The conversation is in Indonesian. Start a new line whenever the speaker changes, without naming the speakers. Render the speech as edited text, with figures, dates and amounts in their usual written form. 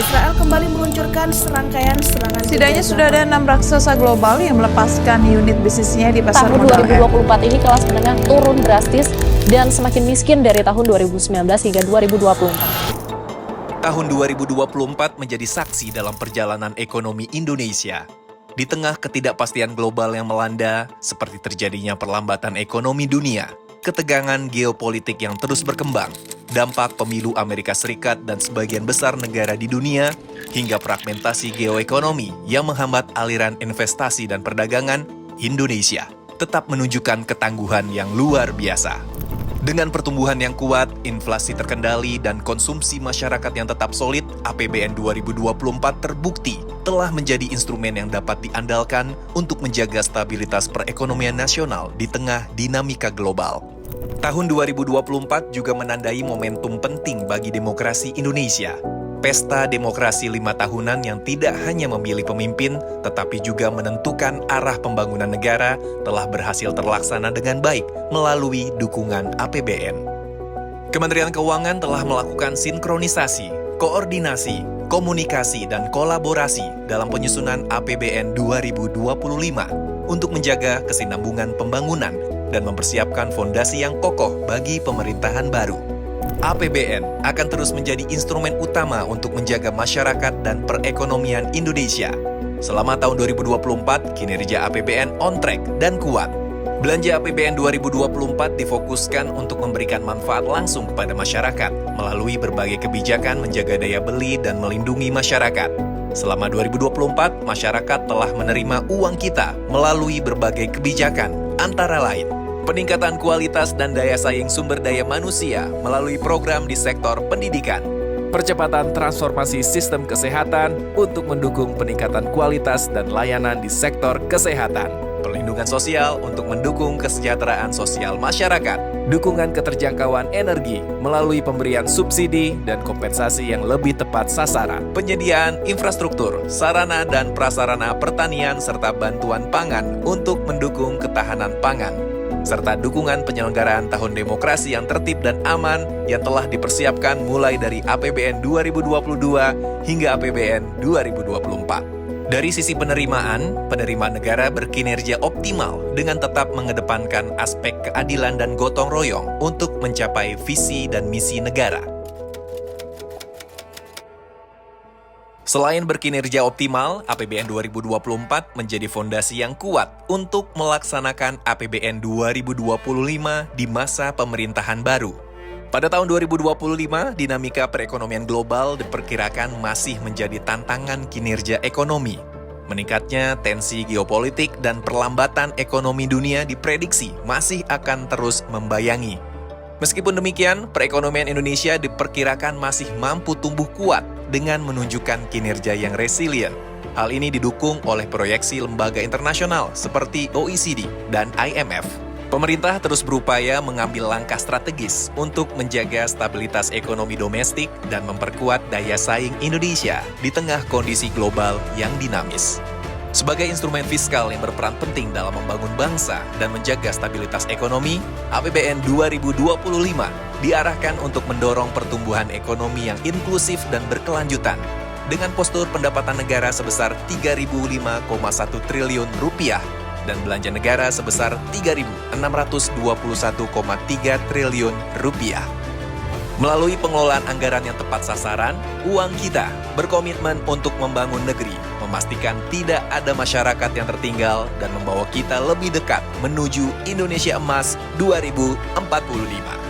Israel kembali meluncurkan serangkaian serangan.
Setidaknya sudah ada 6 raksasa global yang melepaskan unit bisnisnya di pasar
Tahun
modal
2024 ini kelas menengah turun drastis dan semakin miskin dari tahun 2019 hingga 2024.
Tahun 2024 menjadi saksi dalam perjalanan ekonomi Indonesia. Di tengah ketidakpastian global yang melanda, seperti terjadinya perlambatan ekonomi dunia, ketegangan geopolitik yang terus berkembang, dampak pemilu Amerika Serikat dan sebagian besar negara di dunia, hingga fragmentasi geoekonomi yang menghambat aliran investasi dan perdagangan, Indonesia tetap menunjukkan ketangguhan yang luar biasa. Dengan pertumbuhan yang kuat, inflasi terkendali, dan konsumsi masyarakat yang tetap solid, APBN 2024 terbukti telah menjadi instrumen yang dapat diandalkan untuk menjaga stabilitas perekonomian nasional di tengah dinamika global. Tahun 2024 juga menandai momentum penting bagi demokrasi Indonesia. Pesta demokrasi 5 tahunan yang tidak hanya memilih pemimpin, tetapi juga menentukan arah pembangunan negara telah berhasil terlaksana dengan baik melalui dukungan APBN. Kementerian Keuangan telah melakukan sinkronisasi, koordinasi, komunikasi, dan kolaborasi dalam penyusunan APBN 2025 untuk menjaga kesinambungan pembangunan dan mempersiapkan fondasi yang kokoh bagi pemerintahan baru. APBN akan terus menjadi instrumen utama untuk menjaga masyarakat dan perekonomian Indonesia. Selama tahun 2024, kinerja APBN on track dan kuat. Belanja APBN 2024 difokuskan untuk memberikan manfaat langsung kepada masyarakat melalui berbagai kebijakan menjaga daya beli dan melindungi masyarakat. Selama 2024, masyarakat telah menerima uang kita melalui berbagai kebijakan, antara lain peningkatan kualitas dan daya saing sumber daya manusia melalui program di sektor pendidikan, percepatan transformasi sistem kesehatan untuk mendukung peningkatan kualitas dan layanan di sektor kesehatan, perlindungan sosial untuk mendukung kesejahteraan sosial masyarakat, dukungan keterjangkauan energi melalui pemberian subsidi dan kompensasi yang lebih tepat sasaran, penyediaan infrastruktur, sarana dan prasarana pertanian serta bantuan pangan untuk mendukung ketahanan pangan, serta dukungan penyelenggaraan tahun demokrasi yang tertib dan aman yang telah dipersiapkan mulai dari APBN 2022 hingga APBN 2024. Dari sisi penerimaan, penerimaan negara berkinerja optimal dengan tetap mengedepankan aspek keadilan dan gotong royong untuk mencapai visi dan misi negara. Selain berkinerja optimal, APBN 2024 menjadi fondasi yang kuat untuk melaksanakan APBN 2025 di masa pemerintahan baru. Pada tahun 2025, dinamika perekonomian global diperkirakan masih menjadi tantangan kinerja ekonomi. Meningkatnya tensi geopolitik dan perlambatan ekonomi dunia diprediksi masih akan terus membayangi. Meskipun demikian, perekonomian Indonesia diperkirakan masih mampu tumbuh kuat dengan menunjukkan kinerja yang resilient. Hal ini didukung oleh proyeksi lembaga internasional seperti OECD dan IMF. Pemerintah terus berupaya mengambil langkah strategis untuk menjaga stabilitas ekonomi domestik dan memperkuat daya saing Indonesia di tengah kondisi global yang dinamis. Sebagai instrumen fiskal yang berperan penting dalam membangun bangsa dan menjaga stabilitas ekonomi, APBN 2025 diarahkan untuk mendorong pertumbuhan ekonomi yang inklusif dan berkelanjutan dengan postur pendapatan negara sebesar Rp3.005,1 triliun dan belanja negara sebesar Rp3.621,3 triliun. Melalui pengelolaan anggaran yang tepat sasaran, uang kita berkomitmen untuk membangun negeri, memastikan tidak ada masyarakat yang tertinggal dan membawa kita lebih dekat menuju Indonesia Emas 2045.